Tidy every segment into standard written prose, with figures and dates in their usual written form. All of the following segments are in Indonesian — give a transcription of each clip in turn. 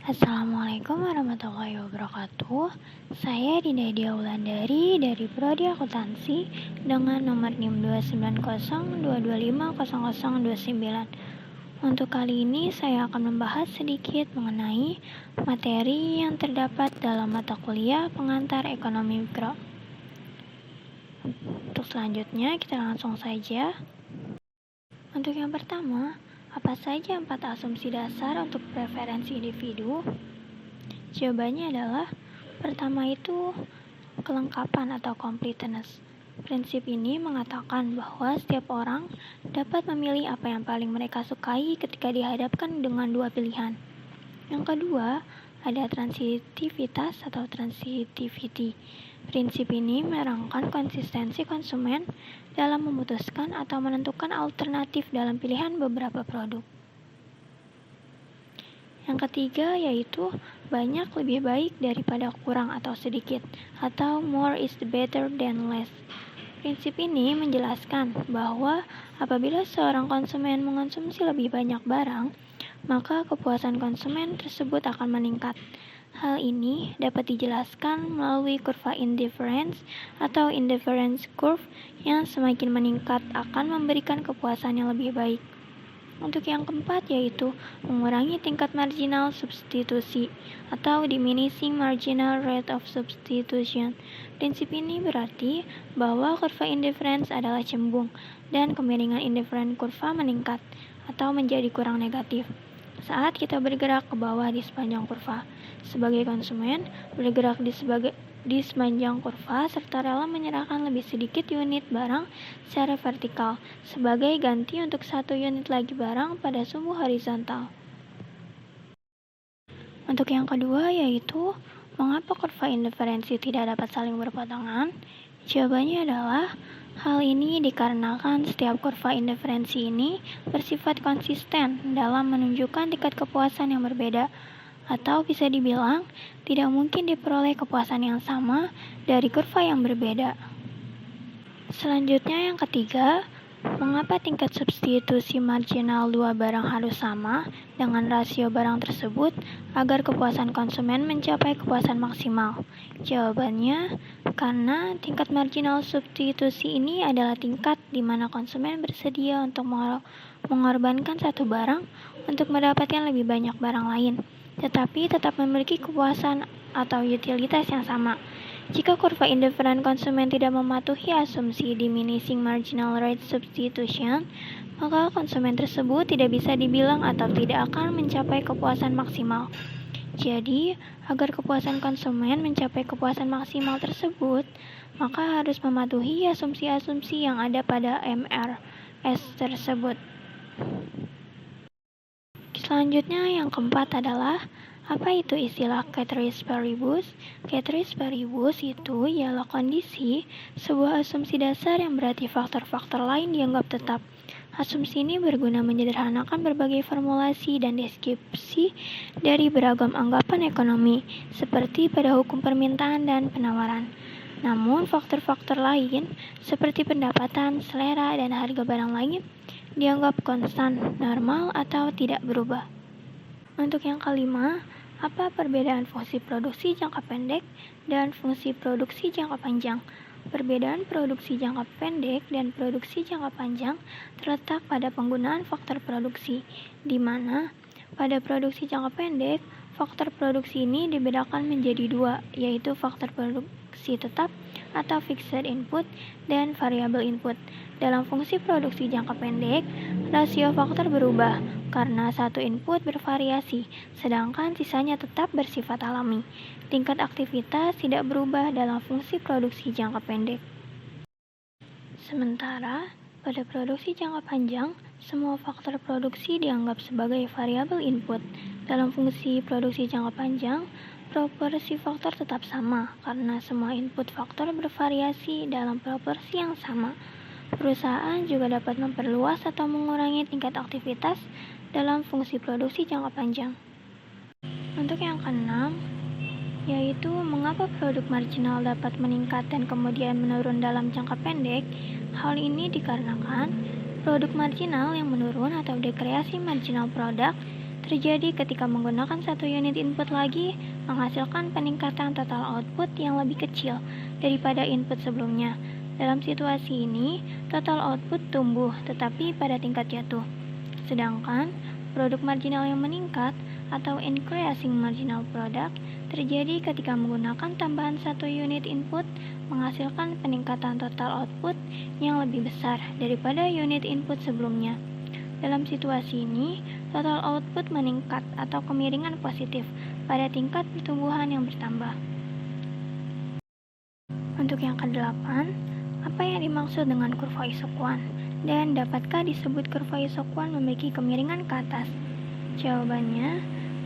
Assalamualaikum warahmatullahi wabarakatuh. Saya Dinda Dia Wulandari dari Prodi Akuntansi dengan nomor NIM 29022250029. Untuk kali ini saya akan membahas sedikit mengenai materi yang terdapat dalam mata kuliah pengantar ekonomi mikro. Untuk selanjutnya kita langsung saja. Untuk yang pertama, apa saja 4 asumsi dasar untuk preferensi individu? Jawabannya adalah pertama itu kelengkapan atau completeness. Prinsip ini mengatakan bahwa setiap orang dapat memilih apa yang paling mereka sukai ketika dihadapkan dengan dua pilihan. Yang kedua, ada transitivitas atau transitivity. Prinsip ini menerangkan konsistensi konsumen dalam memutuskan atau menentukan alternatif dalam pilihan beberapa produk. Yang ketiga yaitu banyak lebih baik daripada kurang atau sedikit, atau more is better than less. Prinsip ini menjelaskan bahwa apabila seorang konsumen mengonsumsi lebih banyak barang, maka kepuasan konsumen tersebut akan meningkat. Hal ini dapat dijelaskan melalui kurva indifference atau indifference curve yang semakin meningkat akan memberikan kepuasan yang lebih baik. Untuk yang keempat yaitu mengurangi tingkat marginal substitusi atau diminishing marginal rate of substitution. Prinsip ini berarti bahwa kurva indifference adalah cembung dan kemiringan indifferent kurva meningkat atau menjadi kurang negatif saat kita bergerak ke bawah di sepanjang kurva. Sebagai konsumen, bergerak di sepanjang kurva serta rela menyerahkan lebih sedikit unit barang secara vertikal sebagai ganti untuk 1 unit lagi barang pada sumbu horizontal. Untuk yang kedua yaitu mengapa kurva indiferensi tidak dapat saling berpotongan? Jawabannya adalah hal ini dikarenakan setiap kurva indiferensi ini bersifat konsisten dalam menunjukkan tingkat kepuasan yang berbeda, atau bisa dibilang tidak mungkin diperoleh kepuasan yang sama dari kurva yang berbeda. Selanjutnya yang ketiga, mengapa tingkat substitusi marginal dua barang harus sama dengan rasio barang tersebut agar kepuasan konsumen mencapai kepuasan maksimal? Jawabannya, karena tingkat marginal substitusi ini adalah tingkat di mana konsumen bersedia untuk mengorbankan satu barang untuk mendapatkan lebih banyak barang lain, tetapi tetap memiliki kepuasan atau utilitas yang sama. Jika kurva indifferent konsumen tidak mematuhi asumsi diminishing marginal rate substitution, maka konsumen tersebut tidak bisa dibilang atau tidak akan mencapai kepuasan maksimal. Jadi, agar kepuasan konsumen mencapai kepuasan maksimal tersebut, maka harus mematuhi asumsi-asumsi yang ada pada MRS tersebut. Selanjutnya yang keempat adalah apa itu istilah ceteris paribus? Ceteris paribus itu ialah kondisi sebuah asumsi dasar yang berarti faktor-faktor lain dianggap tetap. Asumsi ini berguna menyederhanakan berbagai formulasi dan deskripsi dari beragam anggapan ekonomi, seperti pada hukum permintaan dan penawaran. Namun, faktor-faktor lain seperti pendapatan, selera, dan harga barang lain dianggap konstan, normal, atau tidak berubah. Untuk yang kelima, apa perbedaan fungsi produksi jangka pendek dan fungsi produksi jangka panjang? Perbedaan produksi jangka pendek dan produksi jangka panjang terletak pada penggunaan faktor produksi, di mana pada produksi jangka pendek, faktor produksi ini dibedakan menjadi dua, yaitu faktor produksi tetap atau fixed input dan variable input. Dalam fungsi produksi jangka pendek, rasio faktor berubah karena satu input bervariasi, sedangkan sisanya tetap bersifat alami. Tingkat aktivitas tidak berubah dalam fungsi produksi jangka pendek. Sementara, pada produksi jangka panjang, semua faktor produksi dianggap sebagai variabel input. Dalam fungsi produksi jangka panjang, proporsi faktor tetap sama karena semua input faktor bervariasi dalam proporsi yang sama. Perusahaan juga dapat memperluas atau mengurangi tingkat aktivitas dalam fungsi produksi jangka panjang. Untuk yang keenam, yaitu mengapa produk marginal dapat meningkat dan kemudian menurun dalam jangka pendek. Hal ini dikarenakan produk marginal yang menurun atau dekreasi marginal produk terjadi ketika menggunakan satu unit input lagi menghasilkan peningkatan total output yang lebih kecil daripada input sebelumnya. Dalam situasi ini, total output tumbuh tetapi pada tingkat jatuh. Sedangkan produk marginal yang meningkat atau increasing marginal product terjadi ketika menggunakan tambahan satu unit input menghasilkan peningkatan total output yang lebih besar daripada unit input sebelumnya. Dalam situasi ini, total output meningkat atau kemiringan positif pada tingkat pertumbuhan yang bertambah. Untuk yang ke-8, apa yang dimaksud dengan kurva isokuan? Dan dapatkah disebut kurva isokuan memiliki kemiringan ke atas? Jawabannya,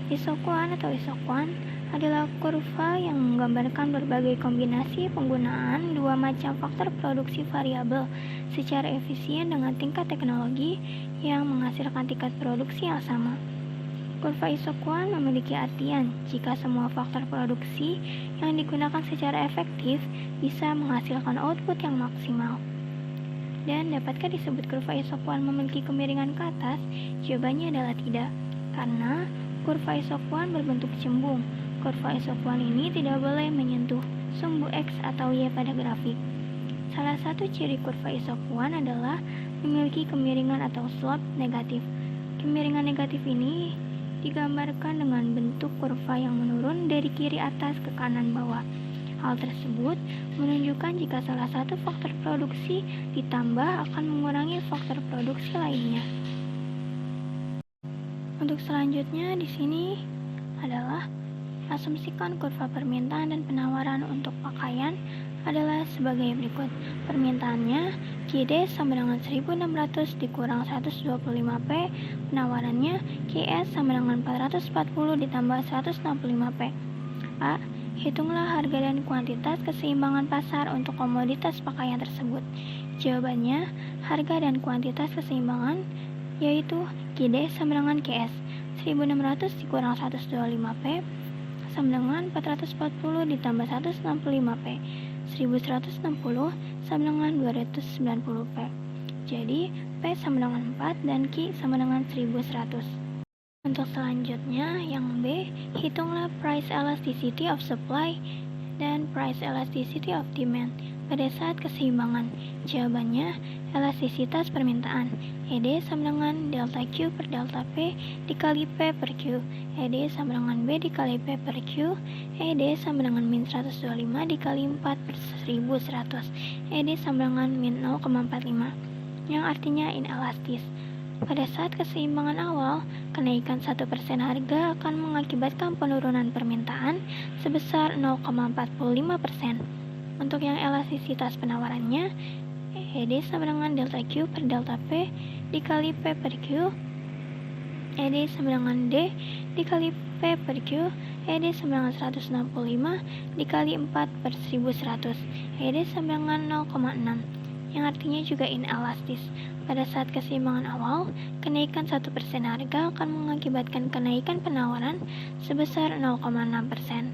isokuan atau isokuan adalah kurva yang menggambarkan berbagai kombinasi penggunaan dua macam faktor produksi variabel secara efisien dengan tingkat teknologi yang menghasilkan tingkat produksi yang sama. Kurva isokuan memiliki artian jika semua faktor produksi yang digunakan secara efektif bisa menghasilkan output yang maksimal. Dan dapatkah disebut kurva isokuan memiliki kemiringan ke atas? Jawabannya adalah tidak, karena kurva isokuan berbentuk cembung. Kurva isokuan ini tidak boleh menyentuh sumbu X atau Y pada grafik. Salah satu ciri kurva isokuan adalah memiliki kemiringan atau slope negatif. Kemiringan negatif ini digambarkan dengan bentuk kurva yang menurun dari kiri atas ke kanan bawah. Hal tersebut menunjukkan jika salah satu faktor produksi ditambah akan mengurangi faktor produksi lainnya. Untuk selanjutnya di sini adalah asumsikan kurva permintaan dan penawaran untuk pakaian adalah sebagai berikut. Permintaannya KD sama dengan 1600 dikurang 125P, penawarannya KS sama dengan 440 ditambah 165P. A. Hitunglah harga dan kuantitas keseimbangan pasar untuk komoditas pakaian tersebut. Jawabannya, harga dan kuantitas keseimbangan yaitu KD sama dengan KS. 1600 dikurang 125P sama dengan 440 ditambah 165P. 1160 sama dengan 290P. Jadi, P sama dengan 4 dan Q sama dengan 1100. Untuk selanjutnya, yang B, hitunglah price elasticity of supply dan price elasticity of demand pada saat keseimbangan. Jawabannya, elastisitas permintaan. ED sama dengan delta Q per delta P dikali P per Q. ED sama dengan B dikali P per Q. ED sama dengan min 125 dikali 4 per 1100. ED sama dengan min 0,45, yang artinya inelastis. Pada saat keseimbangan awal, kenaikan 1% harga akan mengakibatkan penurunan permintaan sebesar 0,45%. Untuk yang elastisitas penawarannya, ED sama dengan delta Q per delta P dikali P per Q. ED sama dengan D dikali P per Q. ED sama dengan 165 dikali 4 per 1100. ED sama dengan 0,6, yang artinya juga inelastis. Pada saat keseimbangan awal, kenaikan 1% harga akan mengakibatkan kenaikan penawaran sebesar 0,6%.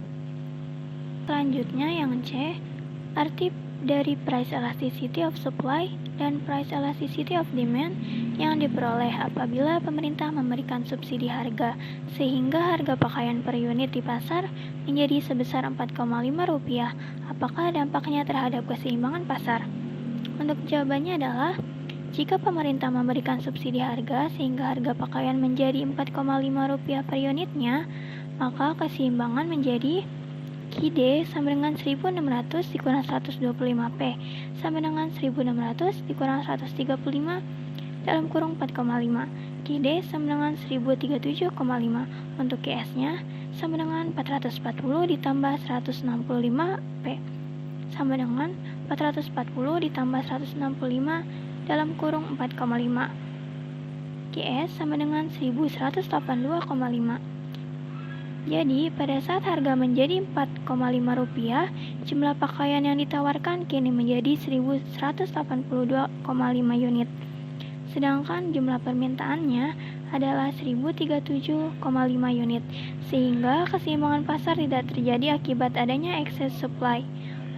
Selanjutnya yang C, arti dari price elasticity of supply dan price elasticity of demand yang diperoleh apabila pemerintah memberikan subsidi harga sehingga harga pakaian per unit di pasar menjadi sebesar Rp4,5. Apakah dampaknya terhadap keseimbangan pasar? Untuk jawabannya adalah, jika pemerintah memberikan subsidi harga sehingga harga pakaian menjadi Rp4,5 per unitnya, maka keseimbangan menjadi KD sama dengan 1600 dikurang 125P sama dengan 1600 dikurang 135 dalam kurung 4,5. KD sama dengan 1037,5. Untuk KS-nya sama dengan 440 ditambah 165P sama dengan 440 ditambah 165 dalam kurung 4,5. KS sama dengan 1182,5. Jadi, pada saat harga menjadi Rp4,5, jumlah pakaian yang ditawarkan kini menjadi 1182,5 unit. Sedangkan jumlah permintaannya adalah 1037,5 unit, sehingga keseimbangan pasar tidak terjadi akibat adanya excess supply.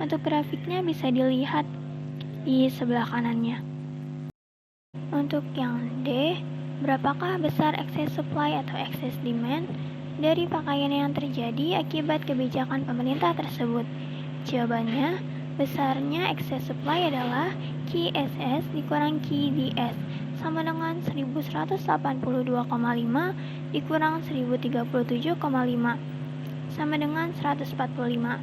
Untuk grafiknya bisa dilihat di sebelah kanannya. Untuk yang D, Berapakah besar excess supply atau excess demand dari pakaian yang terjadi akibat kebijakan pemerintah tersebut? Jawabannya, besarnya excess supply adalah QSS dikurang QDS sama dengan 1182,5 dikurang 1037,5 sama dengan 145.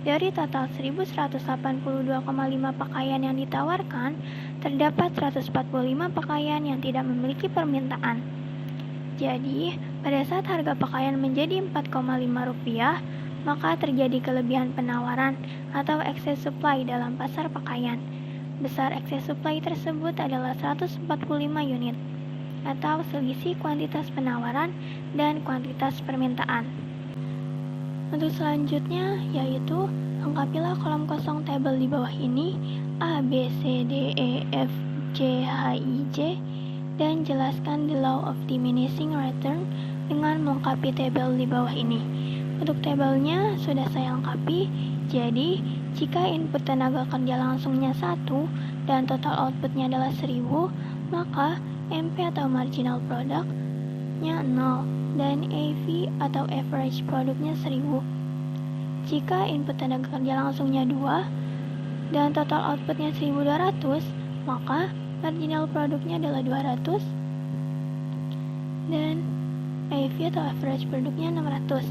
Dari total 1182,5 pakaian yang ditawarkan, terdapat 145 pakaian yang tidak memiliki permintaan. Jadi, pada saat harga pakaian menjadi Rp4,5, maka terjadi kelebihan penawaran atau excess supply dalam pasar pakaian. Besar excess supply tersebut adalah 145 unit, atau selisih kuantitas penawaran dan kuantitas permintaan. Untuk selanjutnya yaitu lengkapilah kolom kosong tabel di bawah ini A, B, C, D, E, F, G, H, I, J dan jelaskan the law of diminishing return dengan melengkapi tabel di bawah ini. Untuk tabelnya sudah saya lengkapi, jadi jika input tenaga kerja langsungnya 1 dan total outputnya adalah 1000, maka MP atau marginal productnya 0 dan AV atau average produknya 1000. Jika input tenaga kerja langsungnya 2 dan total outputnya 1200, maka marginal produknya adalah 200 dan AV atau average produknya 600.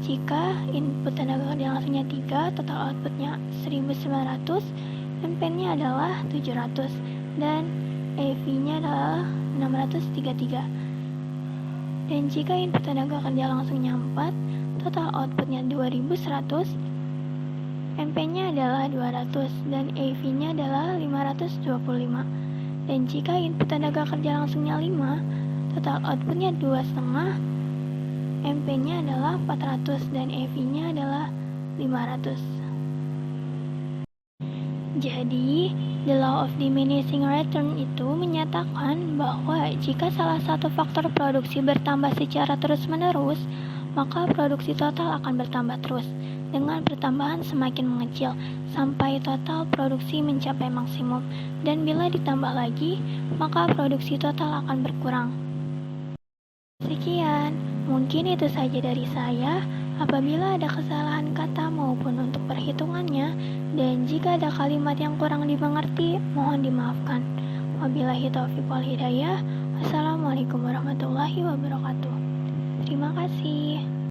Jika input tenaga kerja langsungnya 3, total outputnya 1900, MP-nya adalah 700 dan AV-nya adalah 633. Dan jika input tenaga kerja langsungnya 4, total outputnya 2100, MP-nya adalah 200 dan AV-nya adalah 525. Dan jika input tenaga kerja langsungnya 5, total outputnya 2,5, MP-nya adalah 400 dan AV-nya adalah 500. Jadi, the law of diminishing return itu menyatakan bahwa jika salah satu faktor produksi bertambah secara terus-menerus, maka produksi total akan bertambah terus dengan pertambahan semakin mengecil sampai total produksi mencapai maksimum, dan bila ditambah lagi, maka produksi total akan berkurang. Sekian, mungkin itu saja dari saya. Apabila ada kesalahan kata maupun untuk perhitungannya, dan jika ada kalimat yang kurang dimengerti, mohon dimaafkan. Wabillahi taufiq wal hidayah. Wassalamualaikum warahmatullahi wabarakatuh. Terima kasih.